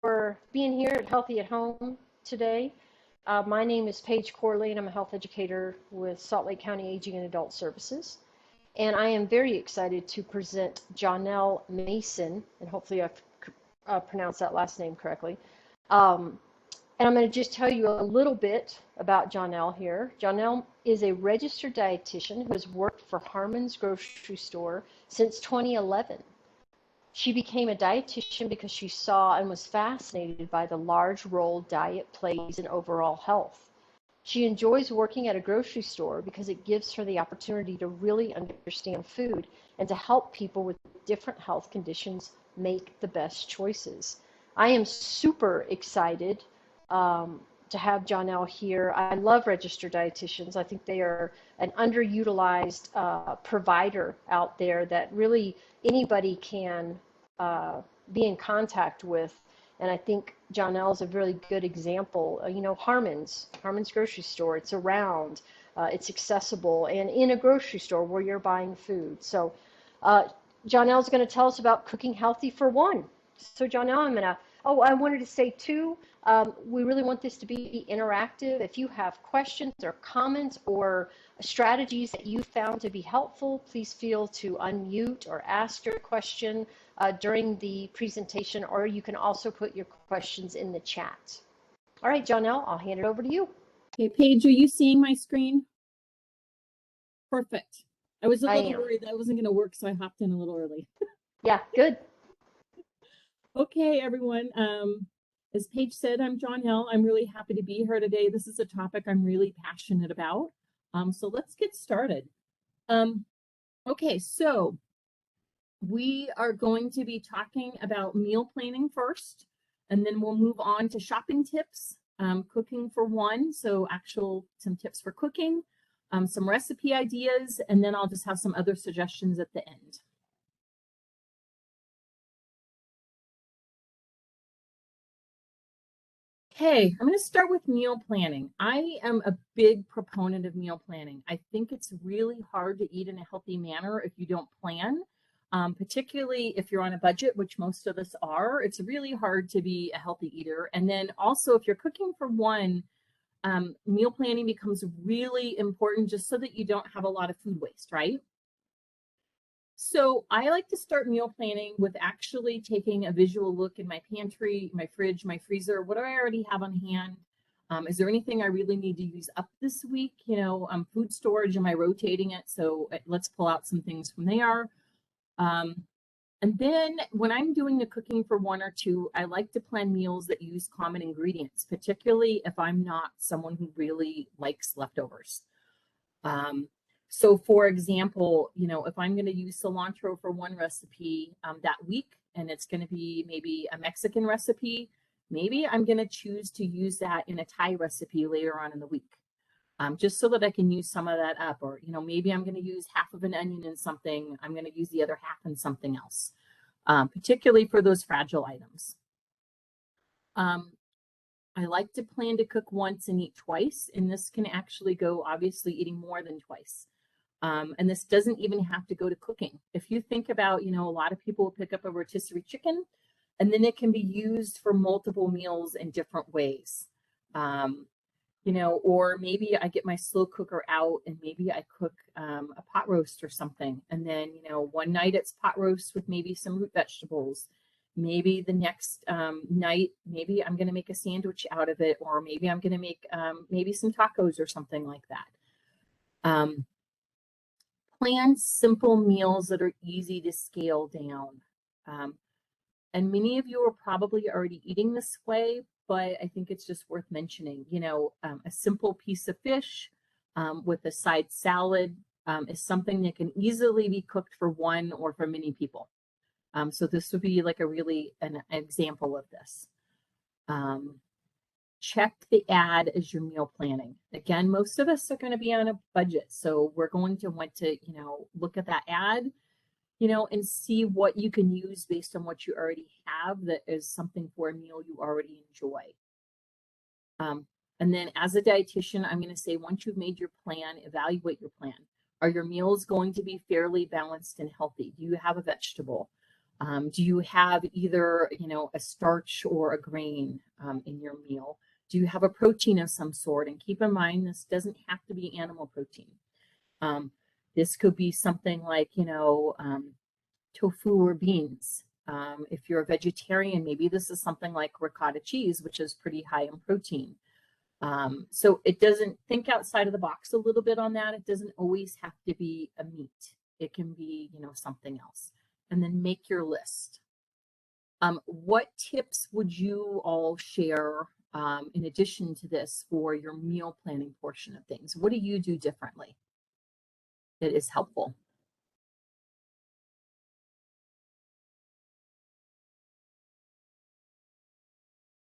for being here at Healthy at Home today. My name is Paige Corley, and I'm a health educator with Salt Lake County Aging and Adult Services. And I am very excited to present Jonelle Mason, and hopefully I've pronounced that last name correctly. Um, and I'm going to just tell you a little bit about Jonelle here. Jonelle is a registered dietitian who has worked for Harmon's grocery store since 2011. She became a dietitian because she saw and was fascinated by the large role diet plays in overall health. She enjoys working at a grocery store because it gives her the opportunity to really understand food and to help people with different health conditions make the best choices. I am super excited to have Jonelle here. I love registered dietitians. I think they are an underutilized provider out there that really anybody can be in contact with. And I think Jonelle is a really good example. Harmon's grocery store, it's around, it's accessible, and in a grocery store where you're buying food. So Jonelle's going to tell us about cooking healthy for one. So Jonelle, I wanted to say too, we really want this to be interactive. If you have questions or comments or strategies that you found to be helpful, please feel to unmute or ask your question during the presentation, or you can also put your questions in the chat. All right, Jonelle, I'll hand it over to you. Okay, Paige, are you seeing my screen? Perfect. I was a little worried that wasn't going to work, so I hopped in a little early. Yeah, good. Okay, everyone. As Paige said, I'm Jonelle. I'm really happy to be here today. This is a topic I'm really passionate about. So let's get started. Okay, so we are going to be talking about meal planning first, and then we'll move on to shopping tips, cooking for one, so some tips for cooking, some recipe ideas, and then I'll just have some other suggestions at the end. Okay, I'm going to start with meal planning. I am a big proponent of meal planning. I think it's really hard to eat in a healthy manner if you don't plan, particularly if you're on a budget, which most of us are. It's really hard to be a healthy eater. And then also if you're cooking for one, meal planning becomes really important just so that you don't have a lot of food waste, right? So I like to start meal planning with actually taking a visual look in my pantry, my fridge, my freezer. What do I already have on hand? Is there anything I really need to use up this week? Food storage, am I rotating it? So let's pull out some things from there. And then when I'm doing the cooking for one or two, I like to plan meals that use common ingredients, particularly if I'm not someone who really likes leftovers. So for example, if I'm going to use cilantro for one recipe that week, and it's going to be maybe a Mexican recipe, maybe I'm going to choose to use that in a Thai recipe later on in the week, just so that I can use some of that up. Or, maybe I'm going to use half of an onion in something. I'm going to use the other half in something else, particularly for those fragile items. I like to plan to cook once and eat twice, and this can actually go obviously eating more than twice. And this doesn't even have to go to cooking. If you think about, a lot of people will pick up a rotisserie chicken, and then it can be used for multiple meals in different ways. Or maybe I get my slow cooker out and maybe I cook a pot roast or something. And then, one night it's pot roast with maybe some root vegetables. Maybe the next night, maybe I'm going to make a sandwich out of it, or maybe I'm going to make maybe some tacos or something like that. Plan simple meals that are easy to scale down. And many of you are probably already eating this way, but I think it's just worth mentioning. A simple piece of fish with a side salad is something that can easily be cooked for one or for many people. So this would be like an example of this. Check the ad as your meal planning. Again, most of us are going to be on a budget, so we're going to want to, look at that ad, and see what you can use based on what you already have that is something for a meal you already enjoy. And then as a dietitian, I'm going to say, once you've made your plan, evaluate your plan. Are your meals going to be fairly balanced and healthy? Do you have a vegetable? Do you have either, a starch or a grain in your meal? Do you have a protein of some sort? And keep in mind, this doesn't have to be animal protein. This could be something like, tofu or beans. If you're a vegetarian, maybe this is something like ricotta cheese, which is pretty high in protein. So it doesn't think outside of the box a little bit on that. It doesn't always have to be a meat. It can be, something else. And then make your list. What tips would you all share in addition to this for your meal planning portion of things? What do you do differently that is helpful?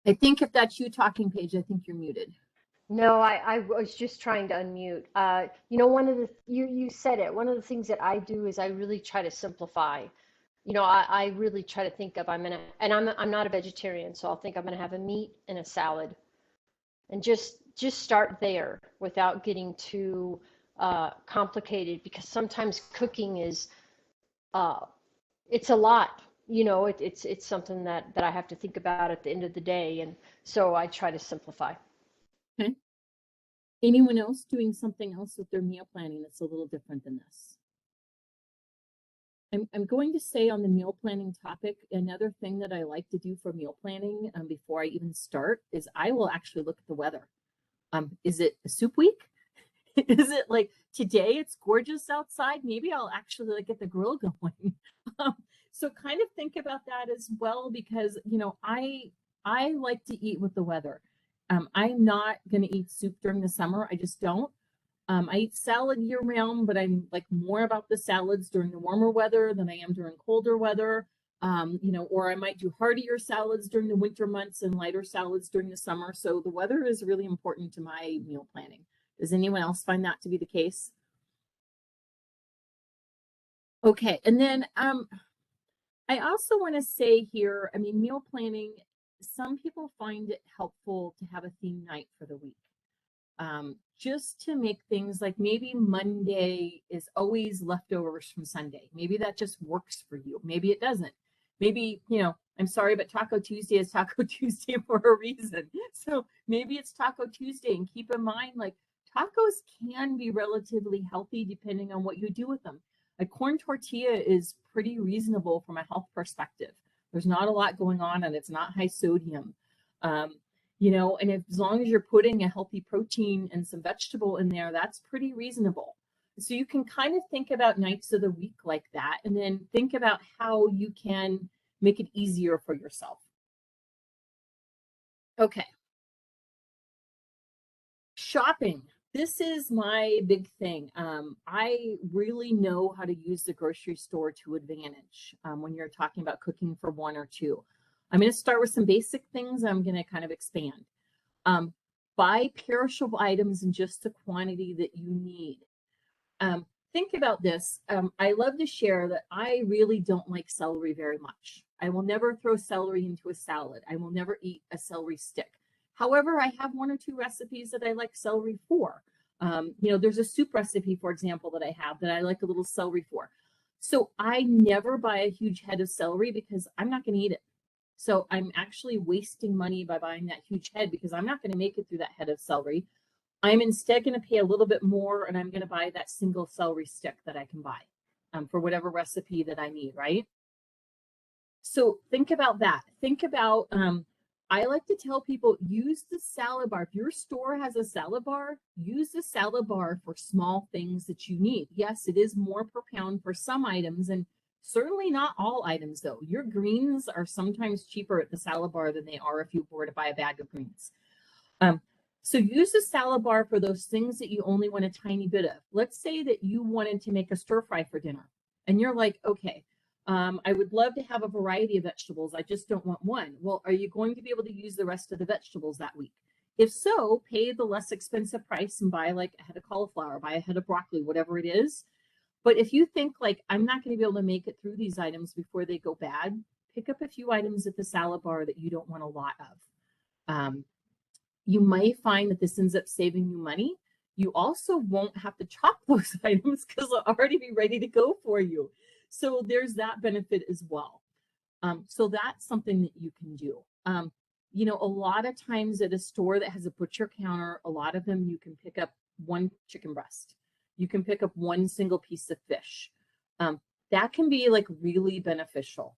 I think if that's you talking, Paige, I think you're muted. No, I was just trying to unmute. One of the you said it. One of the things that I do is I really try to simplify. I really try to think of I'm not a vegetarian, so I'll think I'm gonna have a meat and a salad, and just start there without getting too complicated, because sometimes cooking is it's a lot. It's something that I have to think about at the end of the day, and so I try to simplify. Okay. Anyone else doing something else with their meal planning that's a little different than this? I'm going to say on the meal planning topic, another thing that I like to do for meal planning before I even start is I will actually look at the weather. Is it a soup week? Is it like today it's gorgeous outside? Maybe I'll actually like get the grill going. So kind of think about that as well, because I like to eat with the weather. I'm not going to eat soup during the summer. I just don't. I eat salad year round, but I'm like more about the salads during the warmer weather than I am during colder weather. Or I might do heartier salads during the winter months and lighter salads during the summer. So the weather is really important to my meal planning. Does anyone else find that to be the case? Okay, and then I also want to say here, meal planning, some people find it helpful to have a theme night for the week. Just to make things like maybe Monday is always leftovers from Sunday. Maybe that just works for you. Maybe it doesn't. Maybe, I'm sorry, but Taco Tuesday is Taco Tuesday for a reason. So maybe it's Taco Tuesday, and keep in mind, like, tacos can be relatively healthy depending on what you do with them. A corn tortilla is pretty reasonable from a health perspective. There's not a lot going on, and it's not high sodium. And as long as you're putting a healthy protein and some vegetable in there, that's pretty reasonable. So you can kind of think about nights of the week like that, and then think about how you can make it easier for yourself. Okay. Shopping. This is my big thing. I really know how to use the grocery store to advantage when you're talking about cooking for one or two. I'm going to start with some basic things. I'm going to kind of expand. Buy perishable items in just the quantity that you need. Think about this. I love to share that I really don't like celery very much. I will never throw celery into a salad. I will never eat a celery stick. However, I have one or two recipes that I like celery for. There's a soup recipe, for example, that I have that I like a little celery for. So I never buy a huge head of celery because I'm not going to eat it. So I'm actually wasting money by buying that huge head because I'm not going to make it through that head of celery. I'm instead going to pay a little bit more, and I'm going to buy that single celery stick that I can buy for whatever recipe that I need, right? So think about that. Think about, I like to tell people, use the salad bar. If your store has a salad bar, use the salad bar for small things that you need. Yes, it is more per pound for some items, and certainly not all items, though. Your greens are sometimes cheaper at the salad bar than they are if you were to buy a bag of greens. So use the salad bar for those things that you only want a tiny bit of. Let's say that you wanted to make a stir fry for dinner, and you're like, okay, I would love to have a variety of vegetables. I just don't want one. Well, are you going to be able to use the rest of the vegetables that week? If so, pay the less expensive price and buy like a head of cauliflower, buy a head of broccoli, whatever it is. But if you think like, I'm not going to be able to make it through these items before they go bad, pick up a few items at the salad bar that you don't want a lot of. You might find that this ends up saving you money. You also won't have to chop those items because they'll already be ready to go for you. So there's that benefit as well. So that's something that you can do. You know, a lot of times at a store that has a butcher counter, a lot of them you can pick up one chicken breast. You can pick up one single piece of fish. That can be like really beneficial.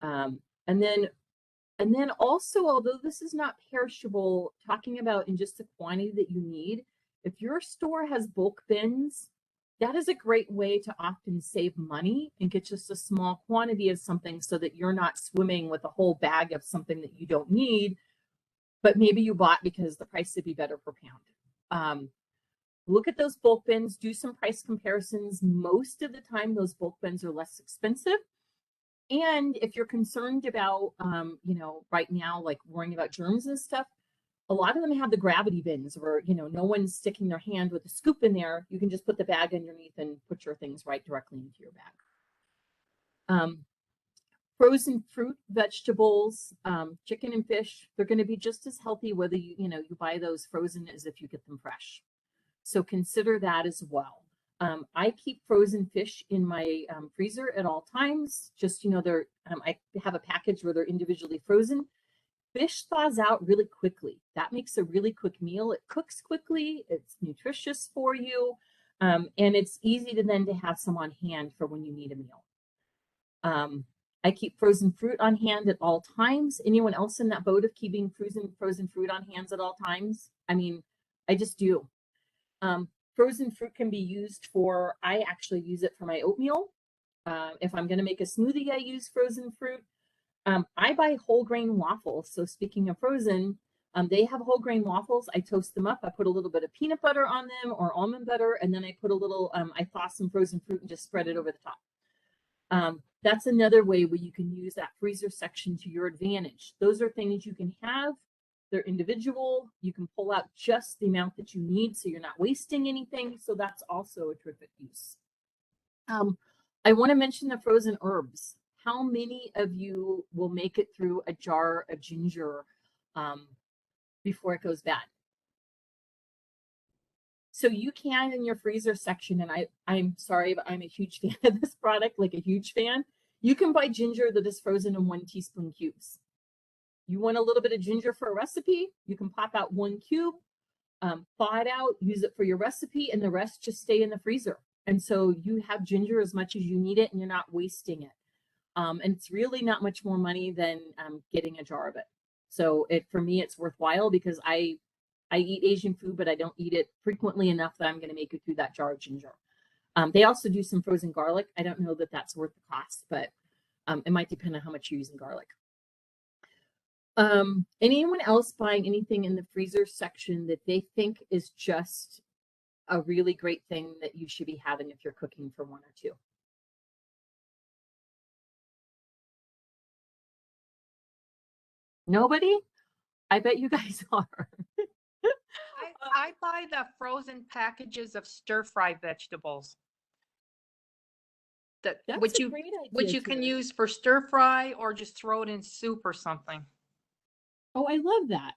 Um, and then and then also, although this is not perishable, talking about in just the quantity that you need, if your store has bulk bins, that is a great way to often save money and get just a small quantity of something so that you're not swimming with a whole bag of something that you don't need, but maybe you bought because the price would be better per pound. Look at those bulk bins, do some price comparisons. Most of the time, those bulk bins are less expensive. And if you're concerned about, you know, right now, like worrying about germs and stuff, a lot of them have the gravity bins where, you know, no one's sticking their hand with a scoop in there. You can just put the bag underneath and put your things right directly into your bag. Frozen fruit, vegetables, chicken and fish, they're going to be just as healthy whether you know, you buy those frozen as if you get them fresh. So consider that as well. I keep frozen fish in my freezer at all times. Just, you know, I have a package where they're individually frozen. Fish thaws out really quickly. That makes a really quick meal. It cooks quickly. It's nutritious for you. And it's easy to then to have some on hand for when you need a meal. I keep frozen fruit on hand at all times. Anyone else in that boat of keeping frozen fruit on hands at all times? I mean, I just do. Frozen fruit can be used for, I actually use it for my oatmeal. If I'm going to make a smoothie, I use frozen fruit. I buy whole grain waffles. So speaking of frozen, they have whole grain waffles. I toast them up. I put a little bit of peanut butter on them or almond butter, and then I put a little, I thaw some frozen fruit and just spread it over the top. That's another way where you can use that freezer section to your advantage. Those are things you can have. They're individual. You can pull out just the amount that you need so you're not wasting anything. So that's also a terrific use. I want to mention the frozen herbs. How many of you will make it through a jar of ginger before it goes bad? So you can in your freezer section, and I'm sorry, but I'm a huge fan of this product, like a huge fan. You can buy ginger that is frozen in 1 teaspoon cubes. You want a little bit of ginger for a recipe, you can pop out 1 cube, thaw it out, use it for your recipe, and the rest just stay in the freezer. And so you have ginger as much as you need it, and you're not wasting it. And it's really not much more money than getting a jar of it. So for me, it's worthwhile because I eat Asian food, but I don't eat it frequently enough that I'm going to make it through that jar of ginger. They also do some frozen garlic. I don't know that that's worth the cost, but it might depend on how much you're using garlic. Anyone else buying anything in the freezer section that they think is just a really great thing that you should be having if you're cooking for 1 or 2? Nobody? I bet you guys are. I buy the frozen packages of stir-fry vegetables. That's which a you great idea, which you can Terry. use for stir-fry or just throw it in soup or something. Oh, I love that.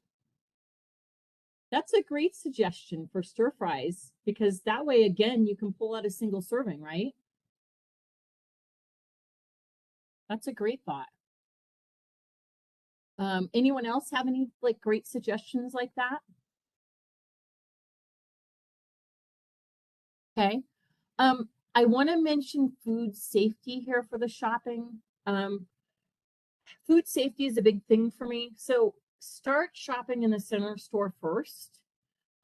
That's a great suggestion for stir fries because that way, again, you can pull out a single serving, right? That's a great thought. Anyone else have any like great suggestions like that? Okay. I want to mention food safety here for the shopping. Food safety is a big thing for me. So start shopping in the center store first.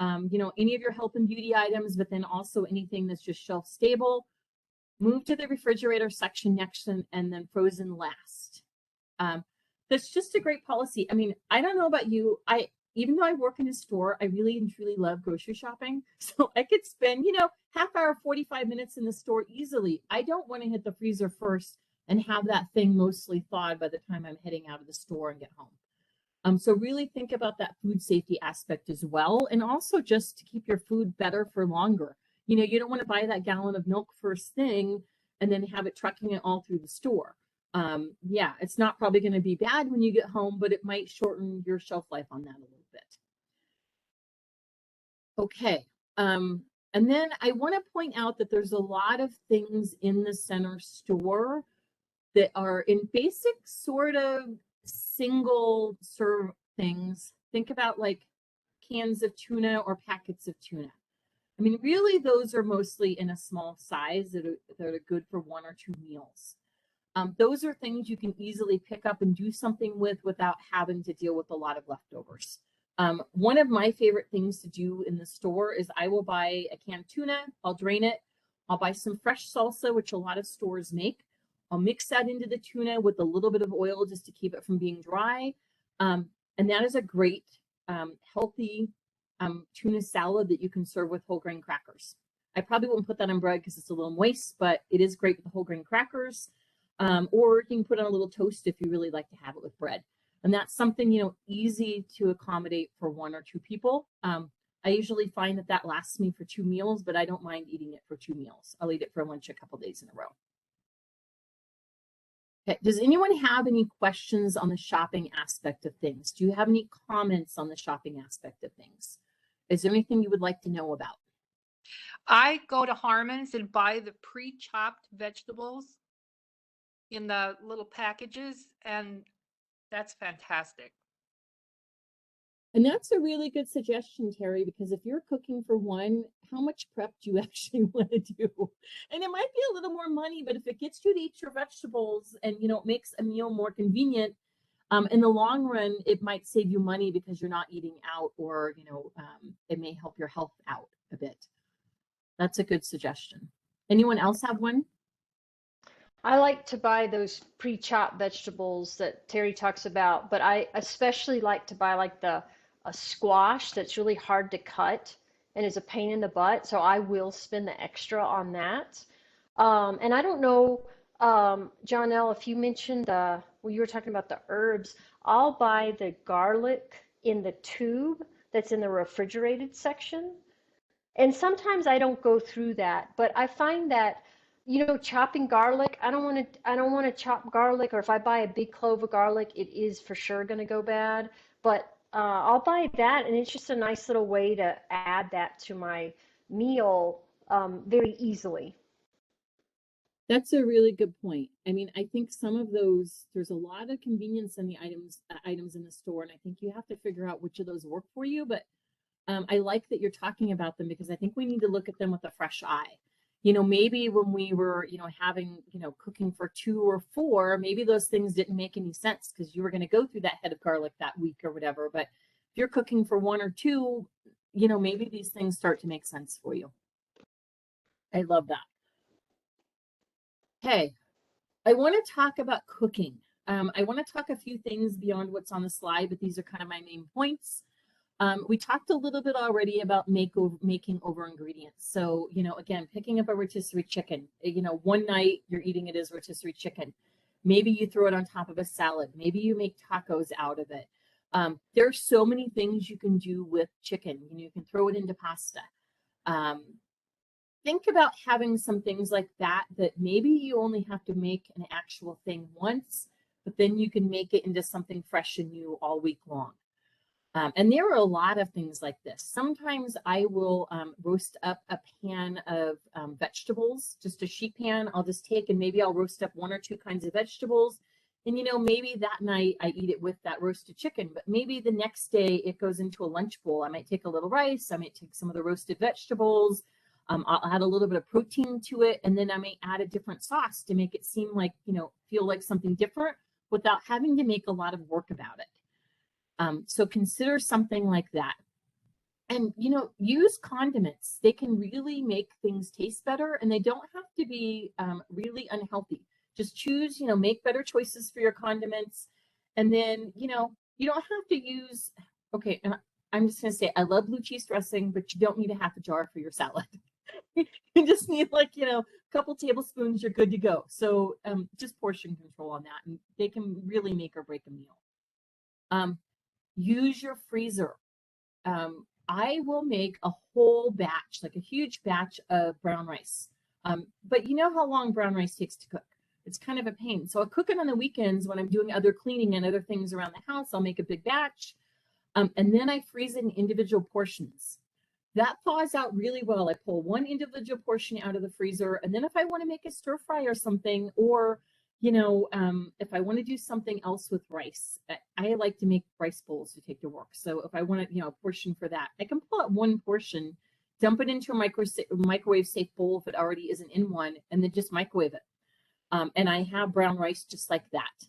You know, any of your health and beauty items, but then also anything that's just shelf stable. Move to the refrigerator section next and then frozen last. That's just a great policy. I mean, I don't know about you. Even though I work in a store, I really and truly love grocery shopping. So I could spend, you know, half hour, 45 minutes in the store easily. I don't want to hit the freezer first and have that thing mostly thawed by the time I'm heading out of the store and get home. So really think about that food safety aspect as well. And also just to keep your food better for longer. You know, you don't want to buy that gallon of milk first thing and then have it trucking it all through the store. Yeah, it's not probably going to be bad when you get home, but it might shorten your shelf life on that a little bit. Okay. And then I want to point out that there's a lot of things in the center store that are in basic sort of single serve things. Think about like cans of tuna or packets of tuna. I mean, really, those are mostly in a small size that are good for 1 or 2 meals. Those are things you can easily pick up and do something with without having to deal with a lot of leftovers. One of my favorite things to do in the store is I will buy a can of tuna, I'll drain it, I'll buy some fresh salsa, which a lot of stores make. I'll mix that into the tuna with a little bit of oil just to keep it from being dry. And that is a great, healthy tuna salad that you can serve with whole grain crackers. I probably won't put that on bread because it's a little moist, but it is great with the whole grain crackers. Or you can put on a little toast if you really like to have it with bread. And that's something, you know, easy to accommodate for 1 or 2 people. I usually find that lasts me for 2 meals, but I don't mind eating it for 2 meals. I'll eat it for lunch a couple days in a row. Okay. Does anyone have any questions on the shopping aspect of things? Do you have any comments on the shopping aspect of things? Is there anything you would like to know about? I go to Harmon's and buy the pre-chopped vegetables in the little packages, and that's fantastic. And that's a really good suggestion, Terry, because if you're cooking for one, how much prep do you actually want to do? And it might be a little more money, but if it gets you to eat your vegetables and, you know, it makes a meal more convenient, in the long run, it might save you money because you're not eating out, or, you know, it may help your health out a bit. That's a good suggestion. Anyone else have one? I like to buy those pre-chopped vegetables that Terry talks about, but I especially like to buy like a squash that's really hard to cut and is a pain in the butt. So I will spend the extra on that. And I don't know, Johnelle, if you mentioned well, you were talking about the herbs. I'll buy the garlic in the tube that's in the refrigerated section. And sometimes I don't go through that, but I find that, you know, chopping garlic, I don't want to chop garlic, or if I buy a big clove of garlic, it is for sure going to go bad. But I'll buy that, and it's just a nice little way to add that to my meal very easily. That's a really good point. I mean, I think some of those, there's a lot of convenience in the items in the store, and I think you have to figure out which of those work for you. But I like that you're talking about them, because I think we need to look at them with a fresh eye. You know, maybe when we were, you know, having, you know, cooking for 2 or 4, maybe those things didn't make any sense because you were going to go through that head of garlic that week or whatever. But if you're cooking for 1 or 2, you know, maybe these things start to make sense for you. I love that. Okay, I want to talk about cooking. I want to talk a few things beyond what's on the slide, but these are kind of my main points. We talked a little bit already about making over ingredients. So, you know, again, picking up a rotisserie chicken, you know, one night you're eating it as rotisserie chicken. Maybe you throw it on top of a salad. Maybe you make tacos out of it. There's so many things you can do with chicken. You know, you can throw it into pasta. Think about having some things like that maybe you only have to make an actual thing once, but then you can make it into something fresh and new all week long. And there are a lot of things like this. Sometimes I will roast up a pan of vegetables, just a sheet pan. I'll just take and maybe I'll roast up 1 or 2 kinds of vegetables. And, you know, maybe that night I eat it with that roasted chicken, but maybe the next day it goes into a lunch bowl. I might take a little rice. I might take some of the roasted vegetables. I'll add a little bit of protein to it. And then I may add a different sauce to make it seem like, you know, feel like something different without having to make a lot of work about it. So consider something like that. And, you know, use condiments. They can really make things taste better, and they don't have to be really unhealthy. Just choose, you know, make better choices for your condiments. And then, you know, you don't have to use, okay, and I'm just going to say, I love blue cheese dressing, but you don't need a half a jar for your salad. You just need, like, you know, a couple tablespoons, you're good to go. So just portion control on that, and they can really make or break a meal. Use your freezer. I will make a whole batch, like a huge batch of brown rice. But you know how long brown rice takes to cook. It's kind of a pain. So I'll cook it on the weekends when I'm doing other cleaning and other things around the house. I'll make a big batch. And then I freeze it in individual portions. That thaws out really well. I pull 1 individual portion out of the freezer. And then if I want to make a stir fry or something, or If I want to do something else with rice, I like to make rice bowls to take to work. So if I want to, a portion for that, I can pull out one portion, dump it into a microwave safe bowl if it already isn't in one, and then just microwave it. And I have brown rice just like that.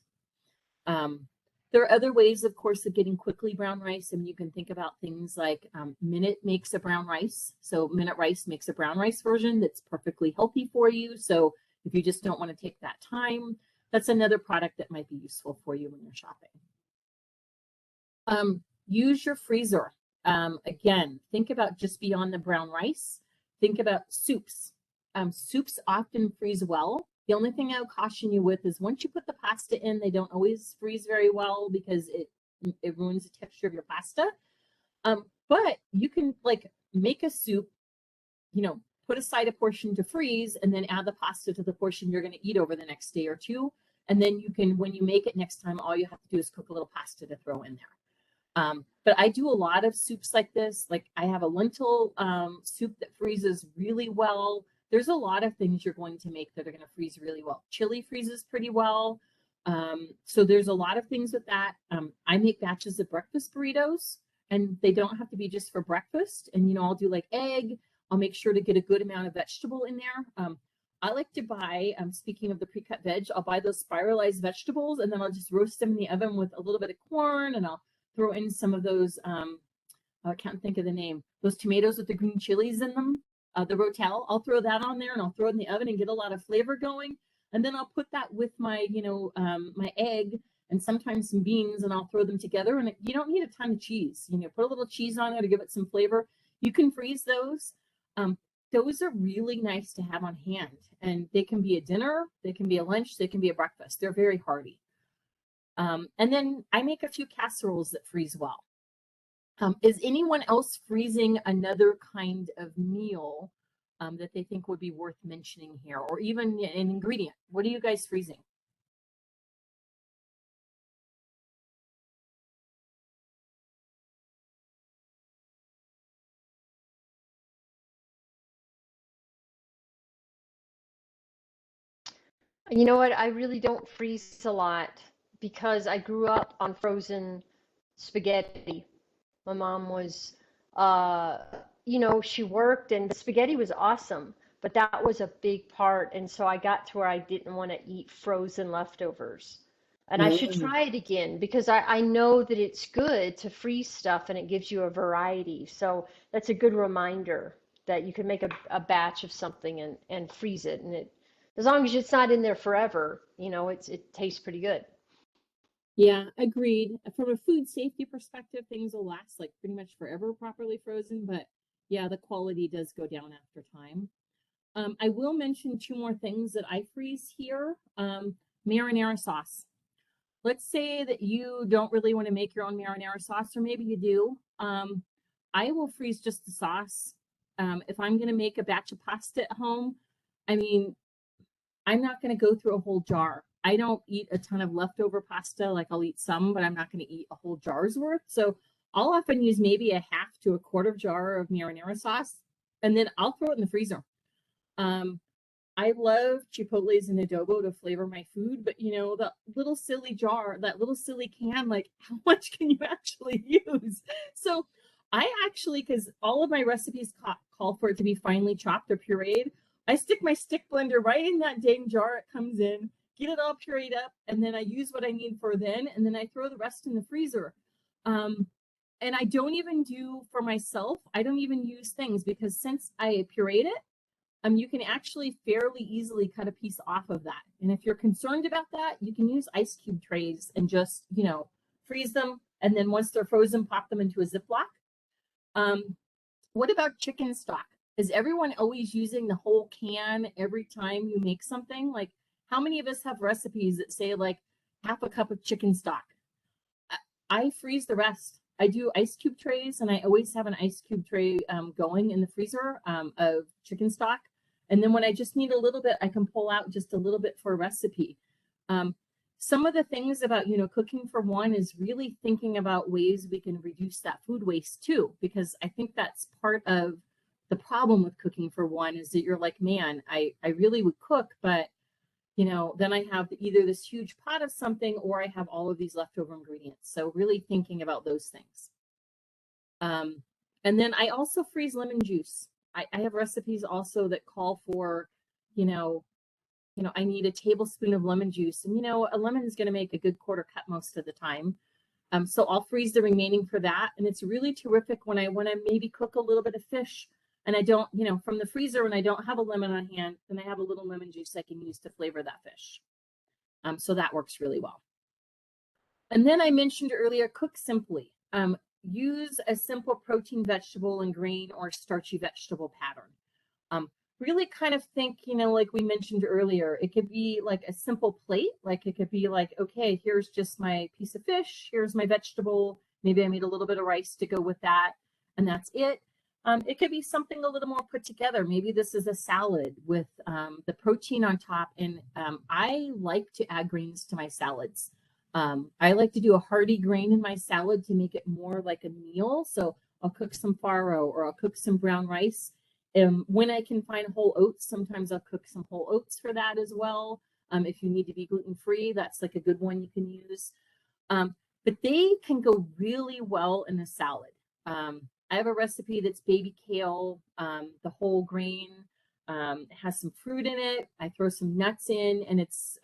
There are other ways, of course, of getting quickly brown rice. I mean, you can think about things like Minute makes a brown rice. So Minute Rice makes a brown rice version that's perfectly healthy for you. So if you just don't want to take that time, that's another product that might be useful for you when you're shopping. Use your freezer. Again, think about just beyond the brown rice. Think about soups. Soups often freeze well. The only thing I would caution you with is once you put the pasta in, they don't always freeze very well because it ruins the texture of your pasta. But you can make a soup, put aside a portion to freeze and then add the pasta to the portion you're going to eat over the next day or two. And then you can, when you make it next time, all you have to do is cook a little pasta to throw in there. But I do a lot of soups like this. Like I have a lentil soup that freezes really well. There's a lot of things you're going to make that are going to freeze really well. Chili freezes pretty well. So there's a lot of things with that. I make batches of breakfast burritos, and they don't have to be just for breakfast. And, I'll do like egg. I'll make sure to get a good amount of vegetable in there. I like to buy, speaking of the pre-cut veg, I'll buy those spiralized vegetables, and then I'll just roast them in the oven with a little bit of corn, and I'll throw in some of those, I can't think of the name, those tomatoes with the green chilies in them. The rotel, I'll throw that on there and I'll throw it in the oven and get a lot of flavor going. And then I'll put that with my, my egg and sometimes some beans, and I'll throw them together. And you don't need a ton of cheese. Put a little cheese on there to give it some flavor. You can freeze those. Those are really nice to have on hand, and they can be a dinner, they can be a lunch, they can be a breakfast. They're very hearty. And then I make a few casseroles that freeze well. Is anyone else freezing another kind of meal that they think would be worth mentioning here, or even an ingredient? What are you guys freezing? You know what? I really don't freeze a lot because I grew up on frozen spaghetti. My mom was, she worked and the spaghetti was awesome, but that was a big part. And so I got to where I didn't want to eat frozen leftovers. And I should try it again because I know that it's good to freeze stuff and it gives you a variety. So that's a good reminder that you can make a batch of something and freeze it. And as long as it's not in there forever, it tastes pretty good. Yeah, agreed. From a food safety perspective, things will last like pretty much forever properly frozen, but yeah, the quality does go down after time. I will mention two more things that I freeze here. Marinara sauce. Let's say that you don't really want to make your own marinara sauce, or maybe you do. I will freeze just the sauce. If I'm going to make a batch of pasta at home, I mean, I'm not going to go through a whole jar. I don't eat a ton of leftover pasta. Like I'll eat some, but I'm not going to eat a whole jar's worth. So I'll often use maybe a half to a quarter jar of marinara sauce, and then I'll throw it in the freezer. I love chipotles and adobo to flavor my food, but that little silly jar, that little silly can, like how much can you actually use? So I actually, because all of my recipes call for it to be finely chopped or pureed, I stick my stick blender right in that dang jar it comes in, get it all pureed up, and then I use what I need for then, and then I throw the rest in the freezer. And I don't even do for myself, I don't even use things, because since I pureed it, you can actually fairly easily cut a piece off of that. And if you're concerned about that, you can use ice cube trays and just, freeze them. And then once they're frozen, pop them into a Ziploc. What about chicken stock? Is everyone always using the whole can every time you make something? Like, how many of us have recipes that say like half a cup of chicken stock? I freeze the rest. I do ice cube trays, and I always have an ice cube tray going in the freezer of chicken stock. And then when I just need a little bit, I can pull out just a little bit for a recipe. Some of the things about, cooking for one is really thinking about ways we can reduce that food waste too, because I think that's part of the problem with cooking for one is that you're like, man, I really would cook, but then I have either this huge pot of something or I have all of these leftover ingredients. So really thinking about those things. And then I also freeze lemon juice. I have recipes also that call for, I need a tablespoon of lemon juice. And, a lemon is going to make a good quarter cup most of the time. So I'll freeze the remaining for that. And it's really terrific when I want to maybe cook a little bit of fish and I don't, from the freezer, when I don't have a lemon on hand, then I have a little lemon juice I can use to flavor that fish. So that works really well. And then I mentioned earlier, cook simply. Use a simple protein, vegetable, and grain or starchy vegetable pattern. Really kind of think, like we mentioned earlier, it could be like a simple plate. Like it could be like, okay, here's just my piece of fish. Here's my vegetable. Maybe I made a little bit of rice to go with that. And that's it. It could be something a little more put together. Maybe this is a salad with the protein on top. And I like to add grains to my salads. I like to do a hearty grain in my salad to make it more like a meal. So I'll cook some farro or I'll cook some brown rice. When I can find whole oats, sometimes I'll cook some whole oats for that as well. If you need to be gluten-free, that's like a good one you can use. But they can go really well in a salad. I have a recipe that's baby kale, the whole grain, has some fruit in it. I throw some nuts in and it's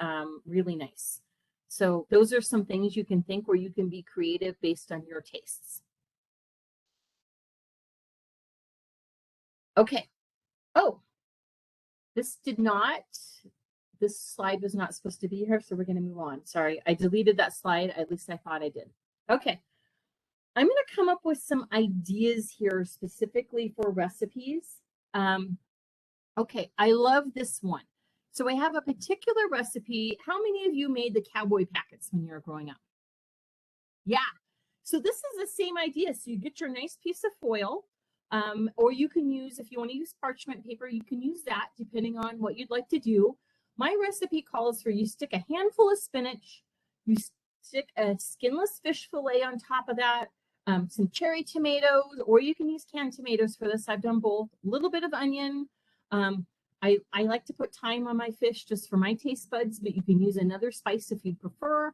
really nice. So those are some things you can think where you can be creative based on your tastes. Okay. Oh, this slide was not supposed to be here, so we're going to move on. Sorry, I deleted that slide. At least I thought I did. Okay. I'm going to come up with some ideas here specifically for recipes. Okay, I love this one. So I have a particular recipe. How many of you made the cowboy packets when you were growing up? Yeah. So this is the same idea. So you get your nice piece of foil, or you can use, if you want to use parchment paper, you can use that depending on what you'd like to do. My recipe calls for you stick a handful of spinach, you stick a skinless fish fillet on top of that, some cherry tomatoes, or you can use canned tomatoes for this. I've done both. A little bit of onion. I like to put thyme on my fish just for my taste buds, but you can use another spice if you prefer. A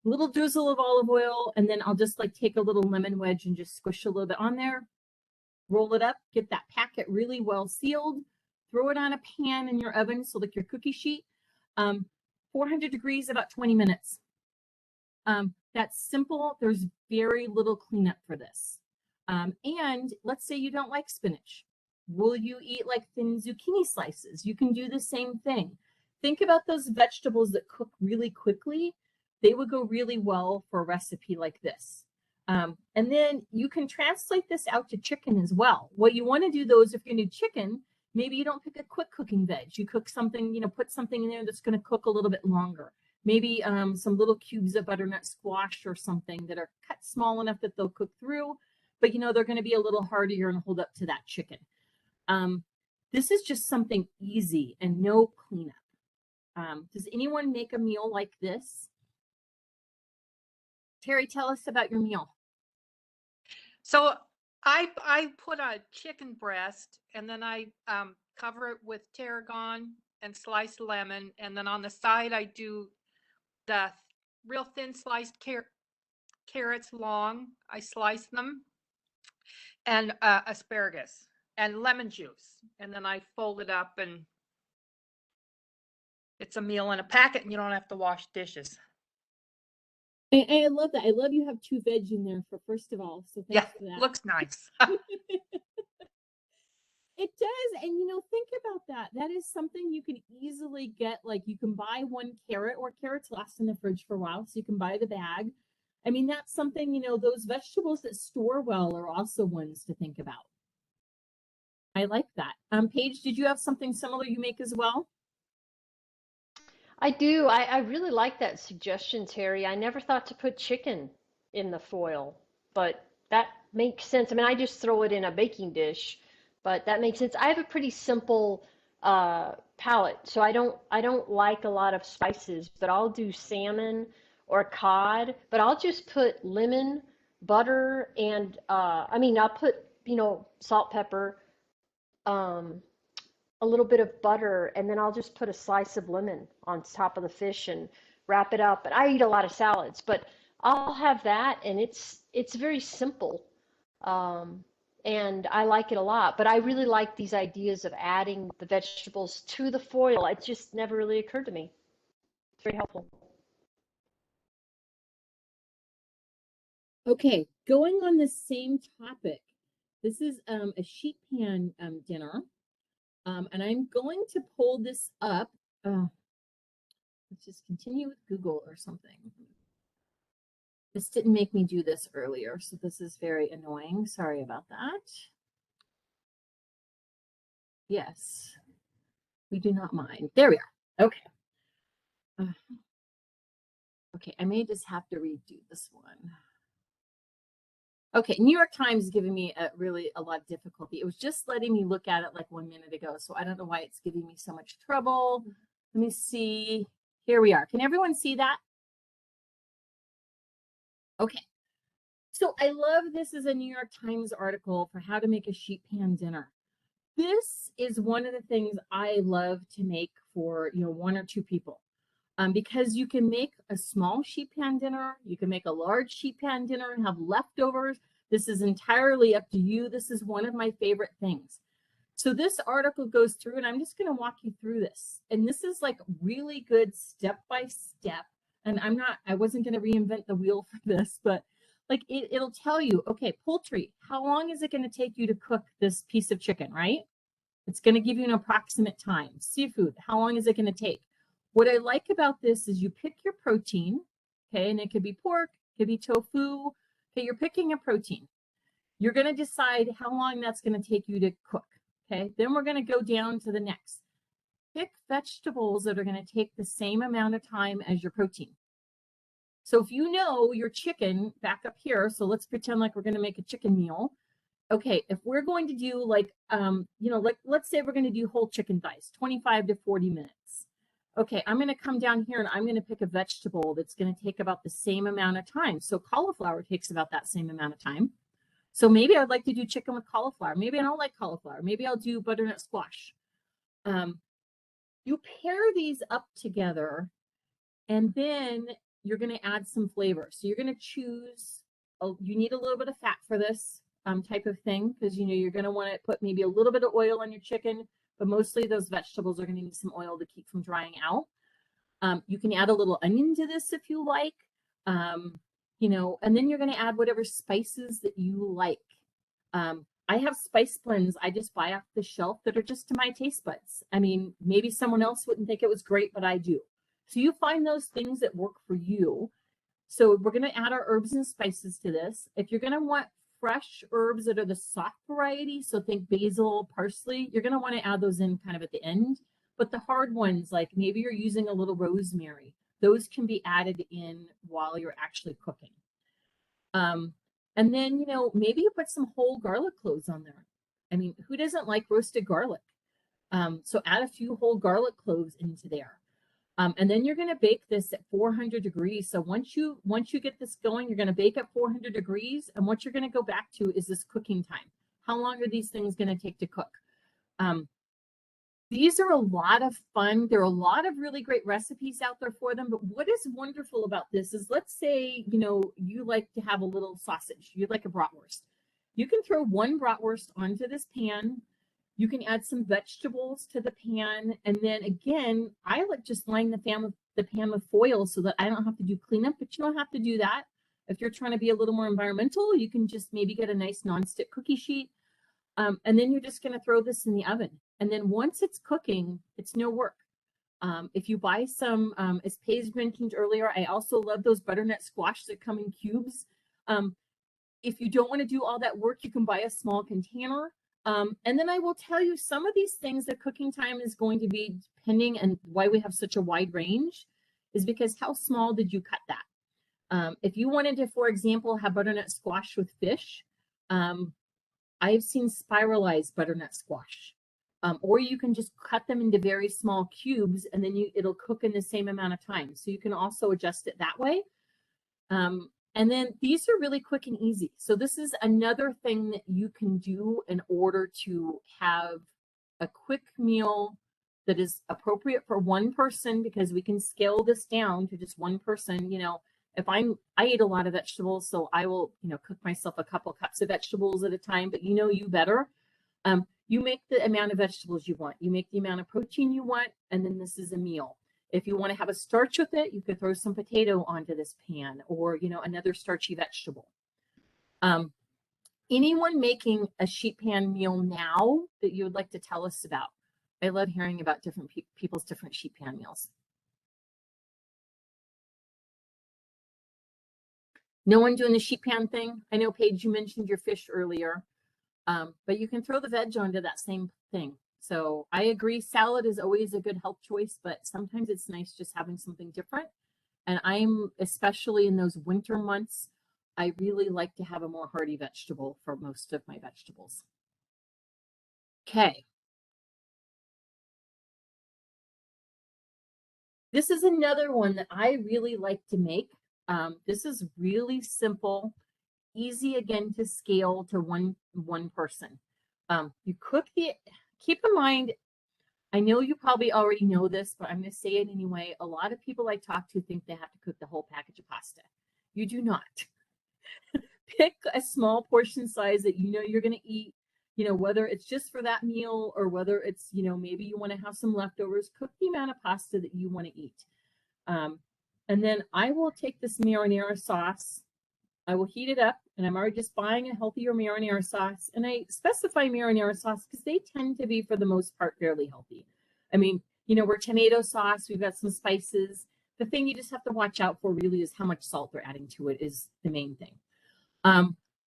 little drizzle of olive oil, and then I'll just like take a little lemon wedge and just squish a little bit on there. Roll it up, get that packet really well sealed. Throw it on a pan in your oven, so like your cookie sheet. 400 degrees, about 20 minutes. That's simple. There's very little cleanup for this. And let's say you don't like spinach. Will you eat like thin zucchini slices? You can do the same thing. Think about those vegetables that cook really quickly. They would go really well for a recipe like this. And then you can translate this out to chicken as well. What you want to do though is if you're going to do chicken, maybe you don't pick a quick cooking veg. You cook something, put something in there that's going to cook a little bit longer. Maybe some little cubes of butternut squash or something that are cut small enough that they'll cook through, but they're going to be a little hardier and hold up to that chicken. This is just something easy and no cleanup. Does anyone make a meal like this? Terry, tell us about your meal. So I put a chicken breast and then I cover it with tarragon and sliced lemon, and then on the side I do the real thin sliced carrots long. I slice them, and asparagus and lemon juice, and then I fold it up, and it's a meal in a packet, and you don't have to wash dishes. I love that. I love you have 2 veg in there for first of all. So thanks for that. Looks nice. It does. And think about that. That is something you can easily get. Like you can buy 1 carrot, or carrots last in the fridge for a while. So you can buy the bag. I mean, that's something, those vegetables that store well are also ones to think about. I like that. Paige, did you have something similar you make as well? I do. I really like that suggestion, Terry. I never thought to put chicken in the foil, but that makes sense. I mean, I just throw it in a baking dish, but that makes sense. I have a pretty simple palate, so I don't like a lot of spices, but I'll do salmon or cod, but I'll just put lemon, butter, and I'll put, salt, pepper, a little bit of butter, and then I'll just put a slice of lemon on top of the fish and wrap it up. And I eat a lot of salads, but I'll have that, and it's very simple. Um, and I like it a lot, but I really like these ideas of adding the vegetables to the foil. It just never really occurred to me. It's very helpful. Okay, going on the same topic. This is a sheet pan dinner. And I'm going to pull this up. Let's just continue with Google or something. This didn't make me do this earlier, so this is very annoying. Sorry about that. Yes, we do not mind. There we are. Okay. Okay, I may just have to redo this one. Okay, New York Times is giving me really a lot of difficulty. It was just letting me look at it like 1 minute ago, so I don't know why it's giving me so much trouble. Let me see. Here we are. Can everyone see that? Okay. So I love this is a New York Times article for how to make a sheet pan dinner. This is one of the things I love to make for, 1 or 2 people. Because you can make a small sheet pan dinner, you can make a large sheet pan dinner and have leftovers. This is entirely up to you. This is one of my favorite things. So this article goes through, and I'm just going to walk you through this. And this is like really good step by step. And I wasn't going to reinvent the wheel for this, but like it'll tell you, okay, poultry, how long is it going to take you to cook this piece of chicken, right? It's going to give you an approximate time. Seafood, how long is it going to take? What I like about this is you pick your protein, okay, and it could be pork, it could be tofu. Okay, you're picking a protein. You're going to decide how long that's going to take you to cook, okay? Then we're going to go down to the next. Pick vegetables that are going to take the same amount of time as your protein. So if you know your chicken back up here, so let's pretend like we're going to make a chicken meal. Okay, if we're going to do like, let's say we're going to do whole chicken thighs, 25 to 40 minutes. Okay, I'm going to come down here and I'm going to pick a vegetable that's going to take about the same amount of time. So cauliflower takes about that same amount of time. So maybe I'd like to do chicken with cauliflower. Maybe I don't like cauliflower. Maybe I'll do butternut squash. You pair these up together, and then you're going to add some flavor. So you're going to choose, you need a little bit of fat for this type of thing, because you're going to want to put maybe a little bit of oil on your chicken, but mostly those vegetables are going to need some oil to keep from drying out. You can add a little onion to this if you like, and then you're going to add whatever spices that you like. I have spice blends I just buy off the shelf that are just to my taste buds. I mean, maybe someone else wouldn't think it was great, but I do. So you find those things that work for you. So we're going to add our herbs and spices to this. If you're going to want fresh herbs that are the soft variety, so think basil, parsley, you're going to want to add those in kind of at the end. But the hard ones, like maybe you're using a little rosemary, those can be added in while you're actually cooking. And then, maybe you put some whole garlic cloves on there. I mean, who doesn't like roasted garlic? So add a few whole garlic cloves into there. And then you're going to bake this at 400 degrees. So once you get this going, you're going to bake at 400 degrees. And what you're going to go back to is this cooking time. How long are these things going to take to cook? These are a lot of fun. There are a lot of really great recipes out there for them. But what is wonderful about this is, let's say, you like to have a little sausage. You like a bratwurst. You can throw one bratwurst onto this pan. You can add some vegetables to the pan. And then again, I like just lining the pan with foil so that I don't have to do cleanup, but you don't have to do that. If you're trying to be a little more environmental, you can just maybe get a nice nonstick cookie sheet. And then you're just going to throw this in the oven. And then once it's cooking, it's no work. If you buy some, as Paige mentioned earlier, I also love those butternut squash that come in cubes. If you don't want to do all that work, you can buy a small container. And then I will tell you some of these things, the cooking time is going to be depending, and why we have such a wide range is because how small did you cut that? If you wanted to, for example, have butternut squash with fish, I've seen spiralized butternut squash. Or you can just cut them into very small cubes, and then it'll cook in the same amount of time. So you can also adjust it that way. And then these are really quick and easy. So this is another thing that you can do in order to have a quick meal that is appropriate for one person, because we can scale this down to just one person. If I eat a lot of vegetables, so I will, cook myself a couple cups of vegetables at a time, but you better. You make the amount of vegetables you want, you make the amount of protein you want, and then this is a meal. If you want to have a starch with it, you could throw some potato onto this pan, or, another starchy vegetable. Anyone making a sheet pan meal now that you would like to tell us about? I love hearing about different people's different sheet pan meals. No one doing the sheet pan thing? I know, Paige, you mentioned your fish earlier, but you can throw the veg onto that same thing. So I agree, salad is always a good health choice, but sometimes it's nice just having something different. And I'm, especially in those winter months, I really like to have a more hearty vegetable for most of my vegetables. Okay. This is another one that I really like to make. This is really simple, easy again to scale to one person. You cook keep in mind, I know you probably already know this, but I'm going to say it anyway. A lot of people I talk to think they have to cook the whole package of pasta. You do not. Pick a small portion size that you're going to eat, whether it's just for that meal or whether it's, maybe you want to have some leftovers. Cook the amount of pasta that you want to eat. And then I will take this marinara sauce. I will heat it up, and I'm already just buying a healthier marinara sauce. And I specify marinara sauce because they tend to be, for the most part, fairly healthy. I mean, we're tomato sauce, we've got some spices. The thing you just have to watch out for really is how much salt they're adding to it is the main thing.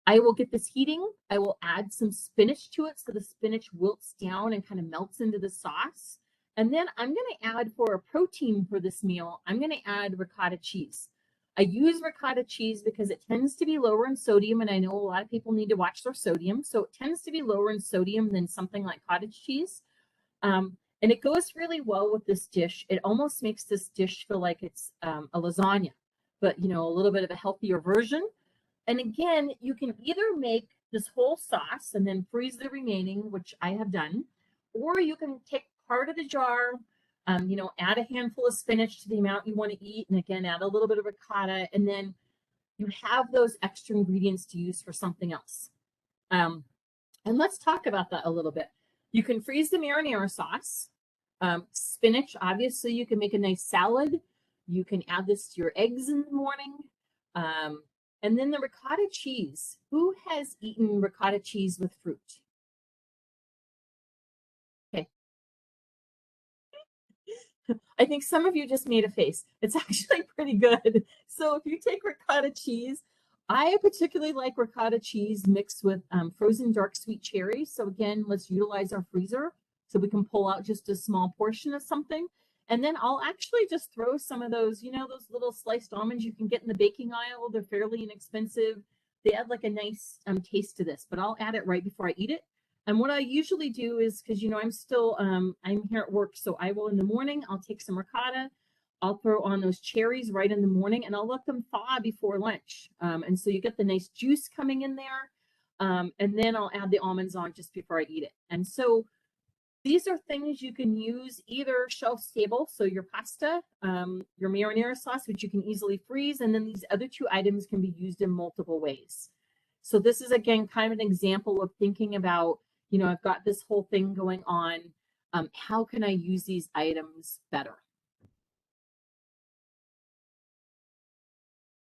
I will get this heating. I will add some spinach to it so the spinach wilts down and kind of melts into the sauce. And then I'm going to add, for a protein for this meal, I'm going to add ricotta cheese. I use ricotta cheese because it tends to be lower in sodium, and I know a lot of people need to watch their sodium. So it tends to be lower in sodium than something like cottage cheese. And it goes really well with this dish. It almost makes this dish feel like it's a lasagna, but a little bit of a healthier version. And again, you can either make this whole sauce and then freeze the remaining, which I have done, or you can take part of the jar, add a handful of spinach to the amount you want to eat, and again, add a little bit of ricotta, and then you have those extra ingredients to use for something else. And let's talk about that a little bit. You can freeze the marinara sauce. Spinach, obviously, you can make a nice salad. You can add this to your eggs in the morning. And then the ricotta cheese. Who has eaten ricotta cheese with fruit? Okay. I think some of you just made a face. It's actually pretty good. So if you take ricotta cheese, I particularly like ricotta cheese mixed with frozen dark sweet cherries. So again, let's utilize our freezer so we can pull out just a small portion of something. And then I'll actually just throw some of those, those little sliced almonds you can get in the baking aisle. They're fairly inexpensive. They add like a nice taste to this, but I'll add it right before I eat it. And what I usually do is, because, I'm still, I'm here at work, so I will, in the morning, I'll take some ricotta. I'll throw on those cherries right in the morning, and I'll let them thaw before lunch. And so you get the nice juice coming in there. And then I'll add the almonds on just before I eat it. And so these are things you can use either shelf stable, so your pasta, your marinara sauce, which you can easily freeze, and then these other two items can be used in multiple ways. So this is, again, kind of an example of thinking about, I've got this whole thing going on. How can I use these items better?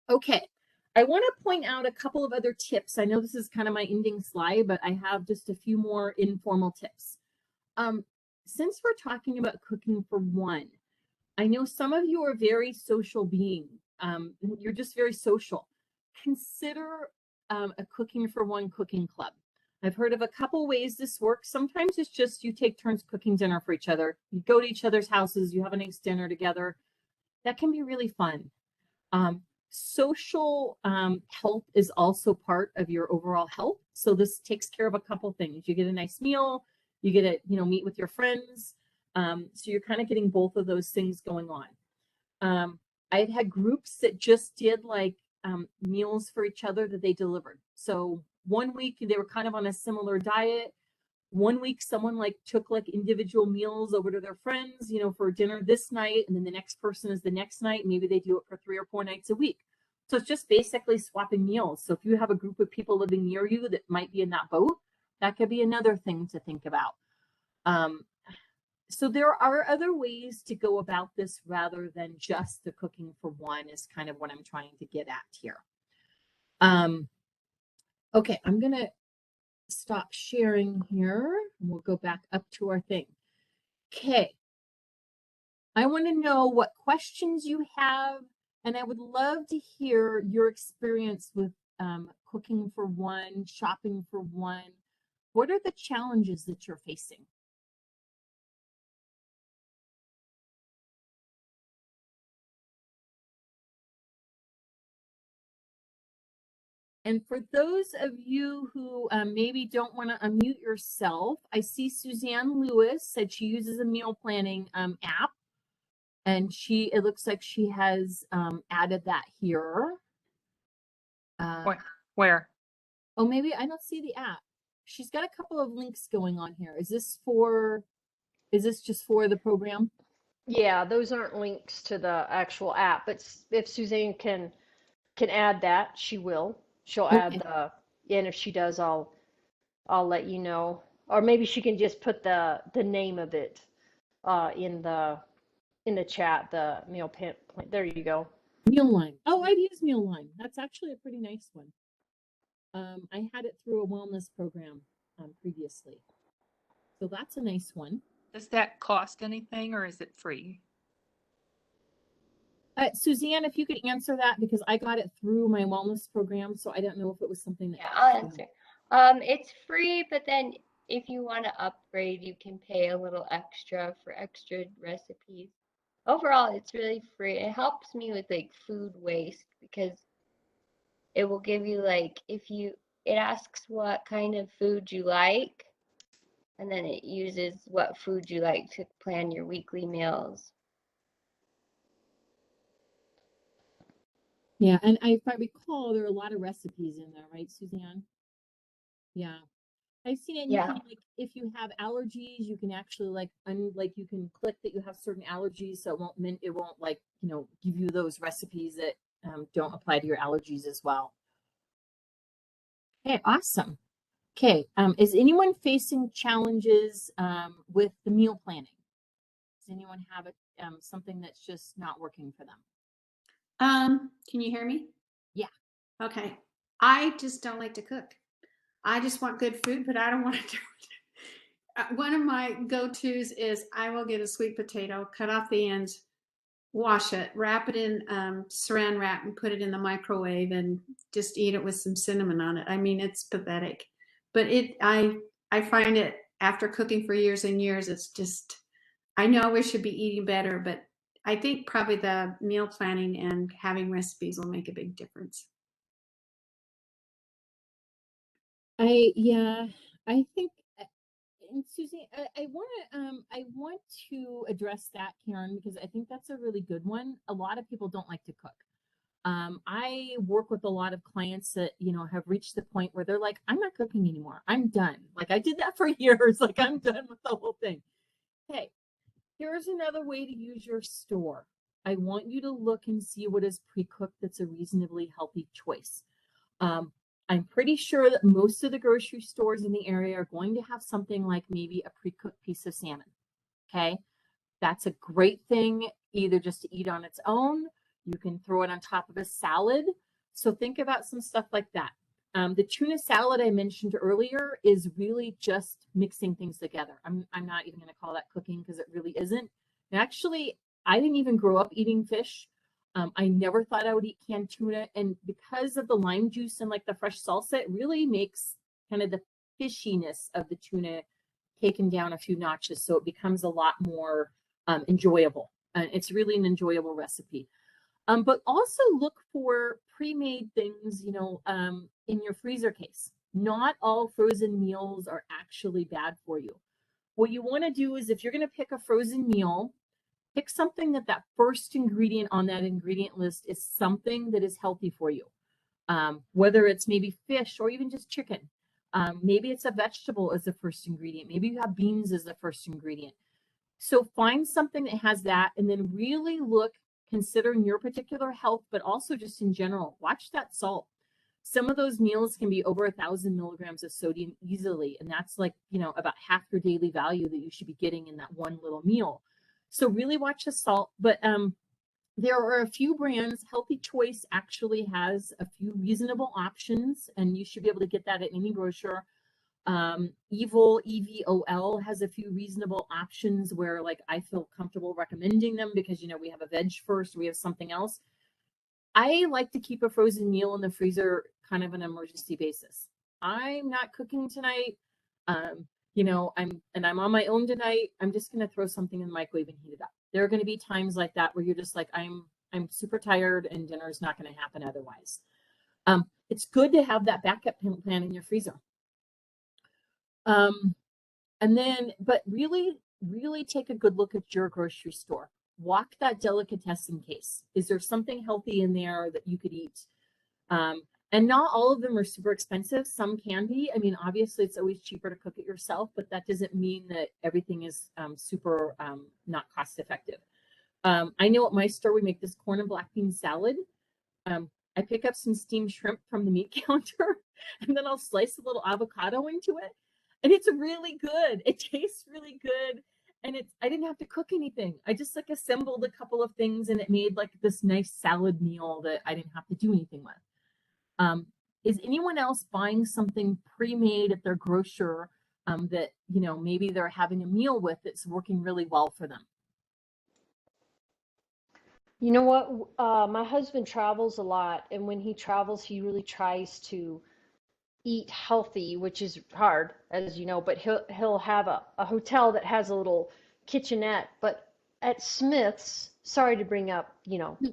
Okay, I want to point out a couple of other tips. I know this is kind of my ending slide, but I have just a few more informal tips. Since we're talking about cooking for one, I know some of you are very social beings. You're just very social. Consider a cooking for one cooking club. I've heard of a couple ways this works. Sometimes it's just you take turns cooking dinner for each other. You go to each other's houses, you have a nice dinner together. That can be really fun. Social health is also part of your overall health. So this takes care of a couple things. You get a nice meal, you get to meet with your friends. So you're kind of getting both of those things going on. I've had groups that just did like meals for each other that they delivered. So one week they were kind of on a similar diet. one week someone like took like individual meals over to their friends, you know, for dinner this night, and then the next person is the next night. Maybe they do it for 3 or 4 nights a week. So it's just basically swapping meals. So if you have a group of people living near you that might be in that boat, that could be another thing to think about. So there are other ways to go about this rather than just the cooking for one, is kind of what I'm trying to get at here. Okay, I'm going to stop sharing here and we'll go back up to our thing. Okay. I want to know what questions you have, and I would love to hear your experience with cooking for one, shopping for one. What are the challenges that you're facing? And for those of you who maybe don't want to unmute yourself, I see Suzanne Lewis said she uses a meal planning app, and it looks like she has added that here. Where? Oh, maybe I don't see the app. She's got a couple of links going on here. Is this just for the program? Yeah, those aren't links to the actual app, but if Suzanne can add that, she will. She'll add Okay. and if she does, I'll let you know. Or maybe she can just put the name of it in the chat, the meal plan. There you go. Mealime. Oh, I'd use Mealime. That's actually a pretty nice one. I had it through a wellness program previously. So that's a nice one. Does that cost anything or is it free? Suzanne, if you could answer that, because I got it through my wellness program, so I don't know if it was something that. Yeah, I'll answer. It's free, but then if you want to upgrade, you can pay a little extra for extra recipes. Overall, it's really free. It helps me with like food waste because it will give you like it asks what kind of food you like, and then it uses what food you like to plan your weekly meals. Yeah, and if I recall, there are a lot of recipes in there, right, Suzanne? Yeah. I've seen it. And Yeah. You can, like, if you have allergies, you can actually like you can click that you have certain allergies, so it won't like, you know, give you those recipes that don't apply to your allergies as well. Okay, awesome. Okay, is anyone facing challenges with the meal planning? Does anyone have something that's just not working for them? Can you hear me? Yeah. Okay. I just don't like to cook. I just want good food, but I don't want to do it. One of my go-tos is I will get a sweet potato, cut off the ends, wash it, wrap it in saran wrap, and put it in the microwave, and just eat it with some cinnamon on it. I mean, it's pathetic, but I find it, after cooking for years and years, it's just, I know we should be eating better, but I think probably the meal planning and having recipes will make a big difference. I think, and Susie, I want to address that, Karen, because I think that's a really good one. A lot of people don't like to cook. I work with a lot of clients that, you know, have reached the point where they're like, I'm not cooking anymore. I'm done. Like, I did that for years. Like, I'm done with the whole thing. Hey, here's another way to use your store. I want you to look and see what is pre-cooked that's a reasonably healthy choice. I'm pretty sure that most of the grocery stores in the area are going to have something like maybe a pre-cooked piece of salmon. Okay. That's a great thing, either just to eat on its own. You can throw it on top of a salad. So think about some stuff like that. The tuna salad I mentioned earlier is really just mixing things together. I'm not even going to call that cooking because it really isn't. And actually, I didn't even grow up eating fish. I never thought I would eat canned tuna. And because of the lime juice and like the fresh salsa, it really makes kind of the fishiness of the tuna taken down a few notches. So it becomes a lot more enjoyable. It's really an enjoyable recipe. But also look for pre-made things, you know, in your freezer case. Not all frozen meals are actually bad for you. What you want to do is, if you're going to pick a frozen meal, pick something that first ingredient on that ingredient list is something that is healthy for you. Whether it's maybe fish or even just chicken. Maybe it's a vegetable as the first ingredient. Maybe you have beans as the first ingredient. So find something that has that, and then really look, considering your particular health, but also just in general, watch that salt. Some of those meals can be over 1,000 milligrams of sodium easily, and that's like, about half your daily value that you should be getting in that one little meal. So really watch the salt. But there are a few brands. Healthy Choice actually has a few reasonable options, and you should be able to get that at any grocer. Evil, EVOL, has a few reasonable options where like I feel comfortable recommending them because we have a veg first, we have something else. I like to keep a frozen meal in the freezer kind of an emergency basis. I'm not cooking tonight. I'm on my own tonight. I'm just going to throw something in the microwave and heat it up. There are going to be times like that where you're just like, I'm super tired and dinner's not going to happen otherwise. It's good to have that backup plan in your freezer. But really, really take a good look at your grocery store. Walk that delicatessen case. Is there something healthy in there that you could eat? And not all of them are super expensive. Some can be. I mean, obviously, it's always cheaper to cook it yourself, but that doesn't mean that everything is super not cost effective. I know at my store, we make this corn and black bean salad. I pick up some steamed shrimp from the meat counter, and then I'll slice a little avocado into it. And it's really good. It tastes really good. And I didn't have to cook anything. I just like assembled a couple of things and it made like this nice salad meal that I didn't have to do anything with. Is anyone else buying something pre-made at their grocer that, maybe they're having a meal with that's working really well for them? You know what? My husband travels a lot, and when he travels, he really tries to eat healthy, which is hard, as you know, but he'll have a hotel that has a little kitchenette. But at Smith's, sorry to bring up,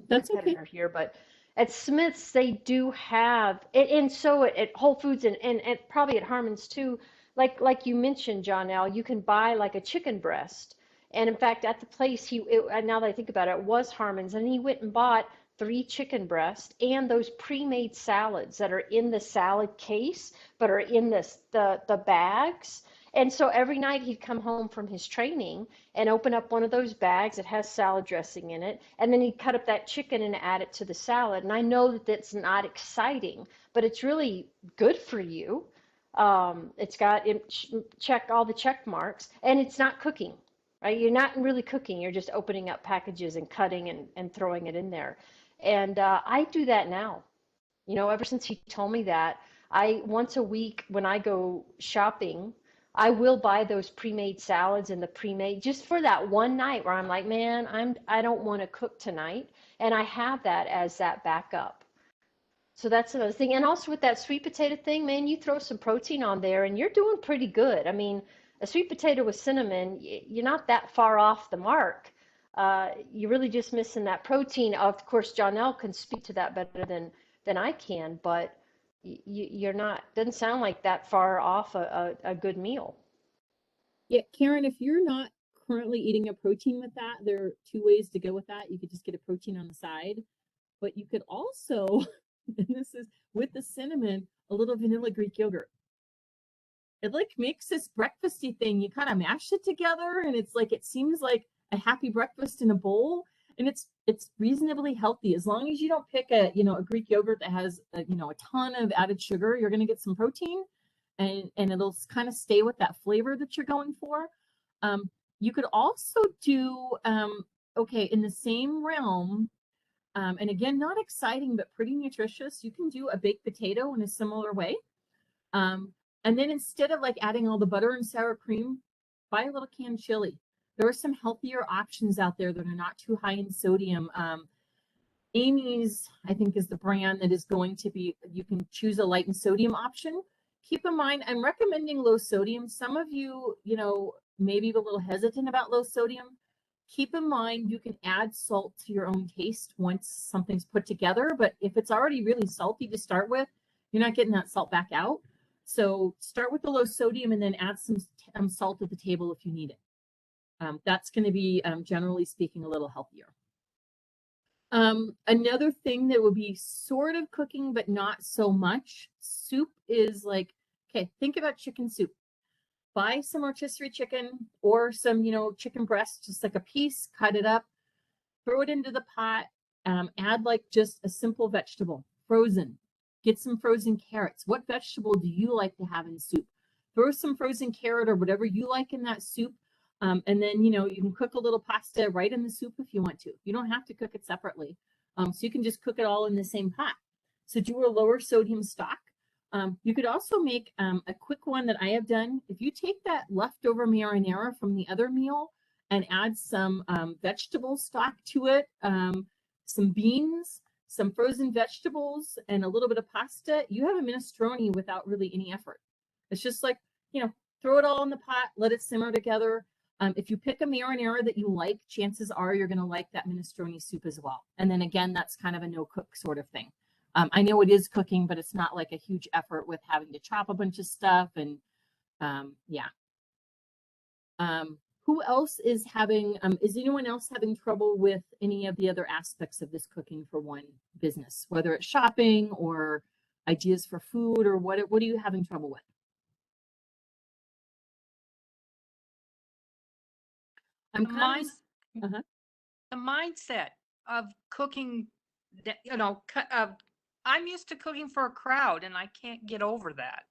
That's okay. competitor here, but at Smith's they do have and so at Whole Foods and probably at Harmon's too, like you mentioned, Johnelle, you can buy like a chicken breast. And in fact, at the place now that I think about it, it was Harmon's, and he went and bought 3 chicken breasts and those pre-made salads that are in the salad case, but are in the bags. And so every night he'd come home from his training and open up one of those bags that has salad dressing in it, and then he'd cut up that chicken and add it to the salad. And I know that that's not exciting, but it's really good for you. It's got check all the check marks, and it's not cooking. Right? You're not really cooking. You're just opening up packages and cutting and throwing it in there. And I do that now. Ever since he told me that, once a week when I go shopping, I will buy those pre-made salads and the pre-made just for that one night where I'm like, man, I don't want to cook tonight, and I have that as that backup. So that's another thing. And also with that sweet potato thing, man, you throw some protein on there and you're doing pretty good. I mean, a sweet potato with cinnamon, you're not that far off the mark. You're really just missing that protein. Of course, Johnelle can speak to that better than I can, but you're not, doesn't sound like that far off a good meal. Yeah, Karen, if you're not currently eating a protein with that, there are 2 ways to go with that. You could just get a protein on the side, but you could also, and this is with the cinnamon, a little vanilla Greek yogurt. It like makes this breakfasty thing. You kind of mash it together and it's like, it seems like a happy breakfast in a bowl. And it's reasonably healthy. As long as you don't pick a Greek yogurt that has a ton of added sugar, you're going to get some protein and it'll kind of stay with that flavor that you're going for. You could also do, in the same realm, and again, not exciting, but pretty nutritious. You can do a baked potato in a similar way. And then instead of like adding all the butter and sour cream, buy a little canned chili. There are some healthier options out there that are not too high in sodium. Amy's, I think, is the brand that is going to be, you can choose a light in sodium option. Keep in mind, I'm recommending low sodium. Some of you, maybe a little hesitant about low sodium. Keep in mind, you can add salt to your own taste once something's put together. But if it's already really salty to start with, you're not getting that salt back out. So start with the low sodium and then add some salt at the table if you need it. That's going to be, generally speaking, a little healthier. Another thing that would be sort of cooking, but not so much, soup is like Okay, think about chicken soup. Buy some rotisserie chicken or some, chicken breast, just like a piece, cut it up, throw it into the pot, add like just a simple vegetable, frozen. Get some frozen carrots. What vegetable do you like to have in soup? Throw some frozen carrot or whatever you like in that soup. And then, you can cook a little pasta right in the soup if you want to. You don't have to cook it separately. So you can just cook it all in the same pot. So do a lower sodium stock. You could also make a quick one that I have done. If you take that leftover marinara from the other meal and add some vegetable stock to it, some beans, some frozen vegetables, and a little bit of pasta, you have a minestrone without really any effort. It's just like, throw it all in the pot, let it simmer together. If you pick a marinara that you like, chances are you're going to like that minestrone soup as well. And then again, that's kind of a no cook sort of thing. I know it is cooking, but it's not like a huge effort with having to chop a bunch of stuff. And yeah. Who else is anyone else having trouble with any of the other aspects of this cooking for one business, whether it's shopping or ideas for food, or what are you having trouble with? I'm kind of, the mindset of cooking, I'm used to cooking for a crowd and I can't get over that.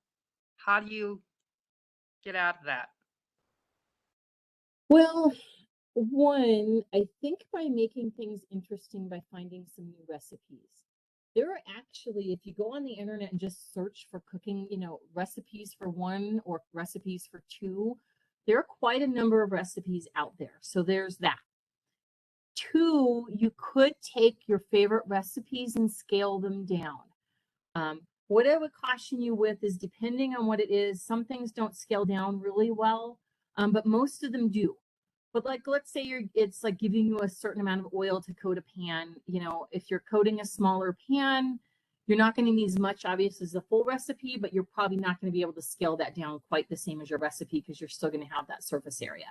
How do you get out of that? Well, one, I think by making things interesting, by finding some new recipes. There are actually, if you go on the internet and just search for cooking, recipes for one or recipes for two, there are quite a number of recipes out there. So there's that. Two, you could take your favorite recipes and scale them down. What I would caution you with is, depending on what it is, some things don't scale down really well, but most of them do. But like, let's say it's like giving you a certain amount of oil to coat a pan. If you're coating a smaller pan, you're not going to need as much, obviously, as the full recipe, but you're probably not going to be able to scale that down quite the same as your recipe, because you're still going to have that surface area.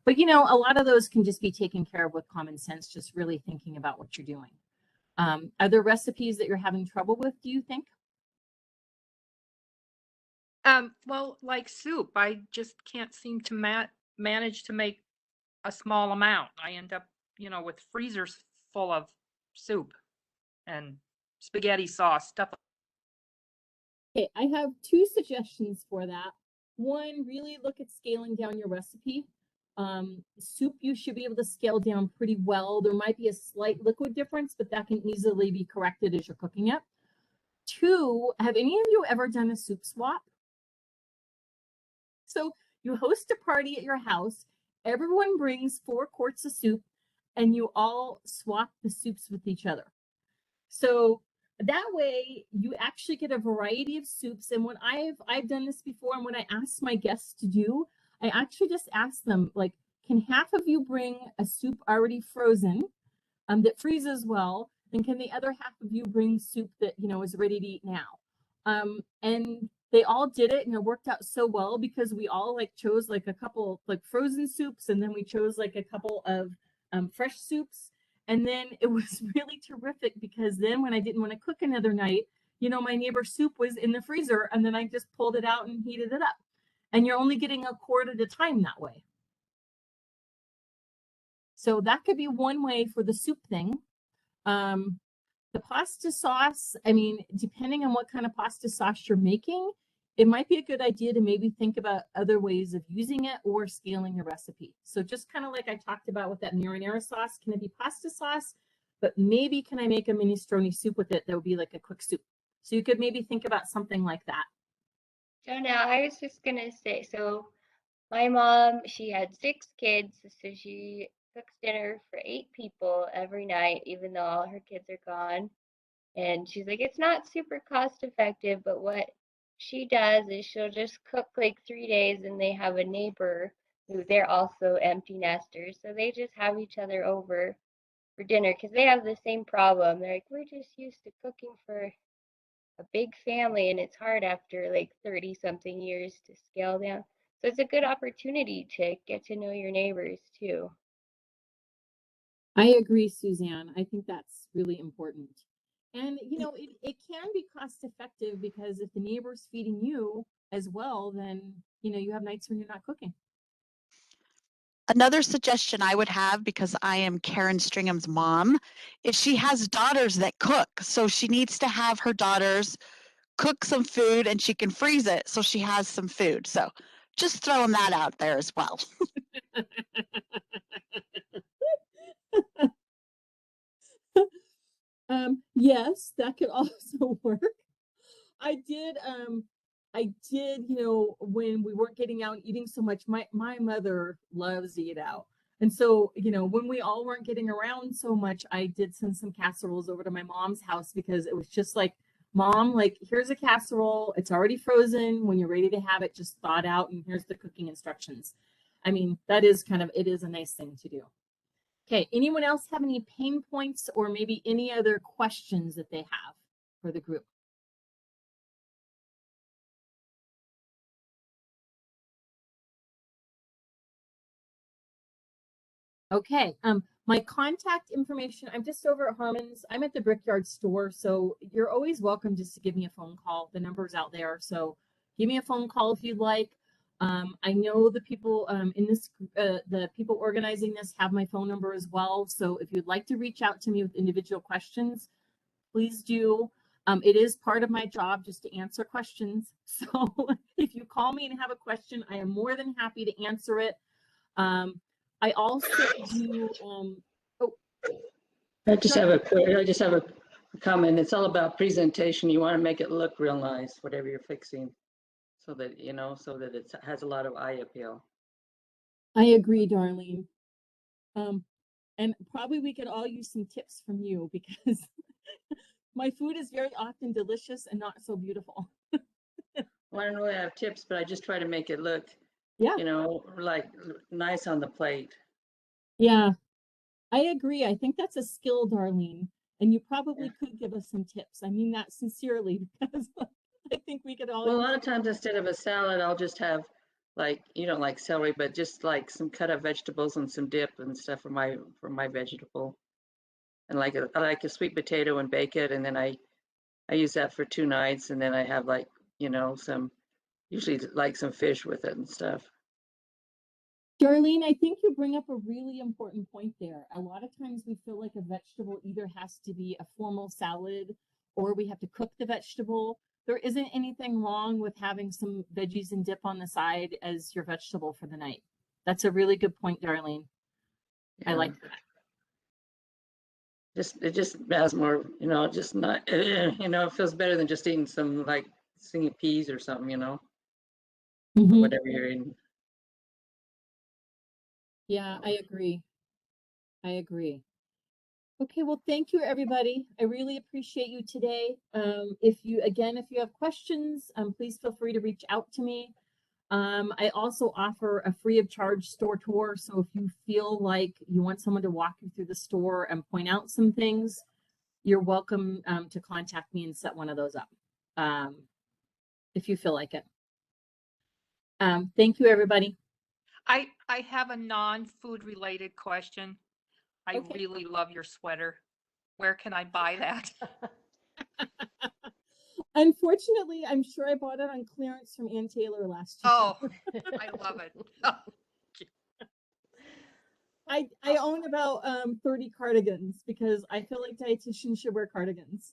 But, a lot of those can just be taken care of with common sense, just really thinking about what you're doing. Are there recipes that you're having trouble with, do you think? Well, like soup, I just can't seem to manage to make a small amount. I end up, with freezers full of soup and spaghetti sauce, stuff. Okay, I have two suggestions for that. One, really look at scaling down your recipe. Soup, you should be able to scale down pretty well. There might be a slight liquid difference, but that can easily be corrected as you're cooking it. Two, have any of you ever done a soup swap? So you host a party at your house, everyone brings 4 quarts of soup, and you all swap the soups with each other. So that way you actually get a variety of soups. And when I've done this before, and what I ask my guests to do, I actually just ask them, like, can half of you bring a soup already frozen that freezes well, and can the other half of you bring soup that is ready to eat now? And they all did it, and it worked out so well, because we all chose a couple frozen soups, and then we chose a couple of fresh soups. And then it was really terrific, because then when I didn't want to cook another night, my neighbor's soup was in the freezer, and then I just pulled it out and heated it up. And you're only getting a quart at a time that way. So that could be one way for the soup thing. The pasta sauce, depending on what kind of pasta sauce you're making, it might be a good idea to maybe think about other ways of using it or scaling your recipe. So just kind of like I talked about with that marinara sauce, can it be pasta sauce? But maybe can I make a minestrone soup with it that would be like a quick soup? So you could maybe think about something like that. So now I was just gonna say, so my mom, she had 6 kids, so she cooks dinner for 8 people every night, even though all her kids are gone. And she's like, it's not super cost effective, but what she does is she'll just cook like 3 days, and they have a neighbor who they're also empty nesters. So they just have each other over for dinner because they have the same problem. They're like, we're just used to cooking for a big family, and it's hard after like 30 something years to scale down. So it's a good opportunity to get to know your neighbors too. I agree, Suzanne. I think that's really important. And, it can be cost effective, because if the neighbor's feeding you, as well, then, you know, you have nights when you're not cooking. Another suggestion I would have, because I am Karen Stringham's mom, is she has daughters that cook. So she needs to have her daughters cook some food and she can freeze it so she has some food. So just throwing that out there as well. Yes, that could also work. I did, you know, when we weren't getting out and eating so much, my mother loves to eat out. And so, you know, when we all weren't getting around so much, I did send some casseroles over to my mom's house because it was just like, Mom, like, here's a casserole. It's already frozen. When you're ready to have it, just thaw it out, and here's the cooking instructions. I mean, that is it is a nice thing to do. Okay, anyone else have any pain points or maybe any other questions that they have for the group? Okay, my contact information, I'm just over at Harmon's. I'm at the Brickyard store, so you're always welcome just to give me a phone call. The number's out there, so give me a phone call if you'd like. I know the people in this, the people organizing this have my phone number as well, so if you'd like to reach out to me with individual questions, please do. It is part of my job just to answer questions, so if you call me and have a question, I am more than happy to answer it. I also do. I just have a comment. It's all about presentation. You want to make it look real nice, whatever you're fixing, so that you know, so that it has a lot of eye appeal. I agree, Darlene. And probably we could all use some tips from you because my food is very often delicious and not so beautiful. Well, I don't really have tips, but I just try to make it look, Yeah. you know, like nice on the plate. Yeah, I agree. I think that's a skill, Darlene. And you probably could give us some tips. I mean that sincerely because I think we could all. Well, a lot of times instead of a salad, I'll just have like, you don't like celery, but just like some cut up vegetables and some dip and stuff for my vegetable. And like I like a sweet potato and bake it, and then I use that for 2 nights, and then I have like, you know, some usually like some fish with it and stuff. Darlene, I think you bring up a really important point there. A lot of times we feel like a vegetable either has to be a formal salad or we have to cook the vegetable. There isn't anything wrong with having some veggies and dip on the side as your vegetable for the night. That's a really good point, Darlene. Yeah. I like that. It just has more, you know, just not, you know, it feels better than just eating some like singing peas or something, you know, or whatever you're eating. Yeah, I agree. I agree. Okay, well, thank you, everybody. I really appreciate you today. If you have questions, please feel free to reach out to me. I also offer a free of charge store tour. So if you feel like you want someone to walk you through the store and point out some things, you're welcome to contact me and set one of those up if you feel like it. Thank you, everybody. I have a non-food related question. I Okay. really love your sweater. Where can I buy that? Unfortunately, I'm sure I bought it on clearance from Ann Taylor last year. Oh, I love it. I own about 30 cardigans because I feel like dietitians should wear cardigans.